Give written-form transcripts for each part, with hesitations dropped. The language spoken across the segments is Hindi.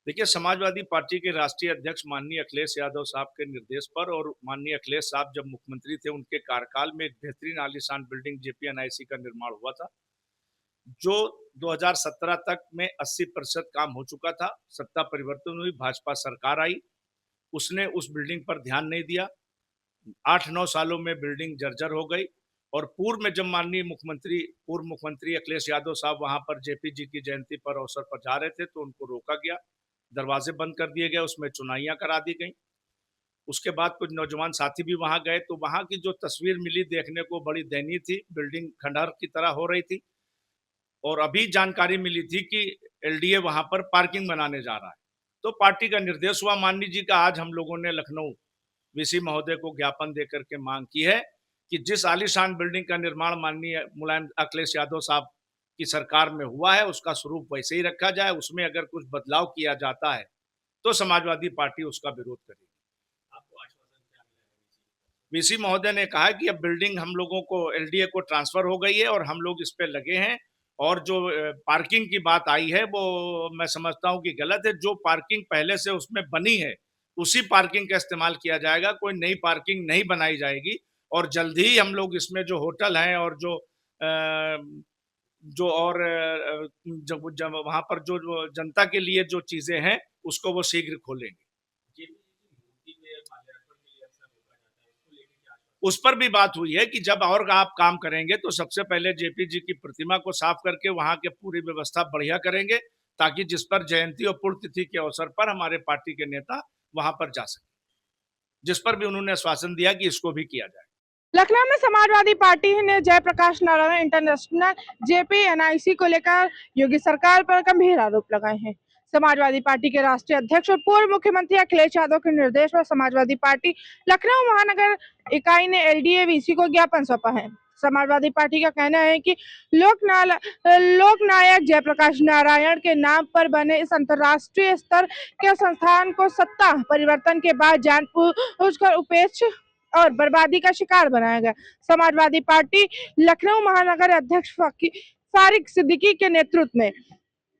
देखिए, समाजवादी पार्टी के राष्ट्रीय अध्यक्ष माननीय अखिलेश यादव साहब के निर्देश पर और माननीय अखिलेश साहब जब मुख्यमंत्री थे, उनके कार्यकाल में एक बेहतरीन आलीशान बिल्डिंग जेपीएनआईसी का निर्माण हुआ था, जो 2017 तक में 80% काम हो चुका था। सत्ता परिवर्तन हुई, भाजपा सरकार आई, उसने उस बिल्डिंग पर ध्यान नहीं दिया। 8-9 सालों में बिल्डिंग जर्जर हो गई और पूर्व में जब माननीय पूर्व मुख्यमंत्री अखिलेश यादव साहब वहां पर जेपी जी की जयंती पर अवसर पर जा रहे थे, तो उनको रोका गया, दरवाजे बंद कर दिए गए, उसमें चुनाइयां करा दी गई। उसके बाद कुछ नौजवान साथी भी वहां गए, तो वहां की जो तस्वीर मिली देखने को बड़ी दयनीय थी। बिल्डिंग खंडहर की तरह हो रही थी और अभी जानकारी मिली थी कि एलडीए वहां पर पार्किंग बनाने जा रहा है। तो पार्टी का निर्देश हुआ माननीय जी का, आज हम लोगों ने लखनऊ वीसी महोदय को ज्ञापन देकर के मांग की है कि जिस आलीशान बिल्डिंग का निर्माण माननीय मुलायम अखिलेश यादव साहब की सरकार में हुआ है, उसका स्वरूप वैसे ही रखा जाए। उसमें अगर कुछ बदलाव किया जाता है तो समाजवादी पार्टी उसका विरोध करेगी। वीसी महोदय ने कहा कि अब बिल्डिंग हम लोगों को एलडीए को ट्रांसफर हो गई है और हम लोग इस पे लगे हैं। और जो पार्किंग की बात आई है, वो मैं समझता हूं कि गलत है। जो पार्किंग पहले से उसमें बनी है, उसी पार्किंग का इस्तेमाल किया जाएगा, कोई नई पार्किंग नहीं बनाई जाएगी। और जल्द ही हम लोग इसमें जो होटल हैं और जो और जब जब वहां पर जो जनता के लिए जो चीजें हैं, उसको वो शीघ्र खोलेंगे। उस पर भी बात हुई है कि जब और आप काम करेंगे तो सबसे पहले जेपी जी की प्रतिमा को साफ करके वहां के पूरी व्यवस्था बढ़िया करेंगे, ताकि जिस पर जयंती और पुण्यतिथि के अवसर पर हमारे पार्टी के नेता वहां पर जा सके, जिस पर भी उन्होंने आश्वासन दिया कि इसको भी किया जाए। लखनऊ में समाजवादी पार्टी ने जयप्रकाश नारायण इंटरनेशनल जेपीएनआईसी को लेकर योगी सरकार पर गंभीर आरोप लगाए हैं। समाजवादी पार्टी के राष्ट्रीय अध्यक्ष और पूर्व मुख्यमंत्री अखिलेश यादव के निर्देश पर समाजवादी पार्टी लखनऊ महानगर इकाई ने एलडीए वीसी को ज्ञापन सौंपा है। समाजवादी पार्टी का कहना है कि लोकनायक जयप्रकाश नारायण के नाम पर बने इस अंतर्राष्ट्रीय स्तर के संस्थान को सत्ता परिवर्तन के बाद जानबूझकर उपेक्षा और बर्बादी का शिकार बनाया गया। समाजवादी पार्टी लखनऊ महानगर अध्यक्ष फारिक सिद्दीकी के नेतृत्व में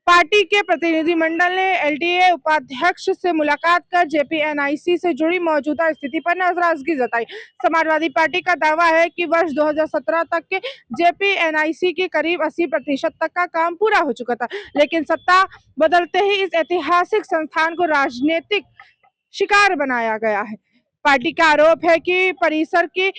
पार्टी के प्रतिनिधि मंडल ने एलडीए उपाध्यक्ष से मुलाकात कर जेपीएनआईसी से जुड़ी मौजूदा स्थिति पर नाराजगी जताई। समाजवादी पार्टी का दावा है कि वर्ष 2017 तक के जेपीएनआईसी के करीब 80% तक का काम पूरा हो चुका था, लेकिन सत्ता बदलते ही इस ऐतिहासिक संस्थान को राजनीतिक शिकार बनाया गया है। पार्टी का आरोप है कि परिसर की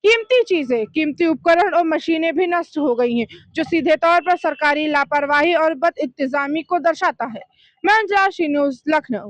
कीमती चीजें, कीमती उपकरण और मशीनें भी नष्ट हो गई हैं, जो सीधे तौर पर सरकारी लापरवाही और बद इंतजामी को दर्शाता है। मैं न्यूज़ लखनऊ।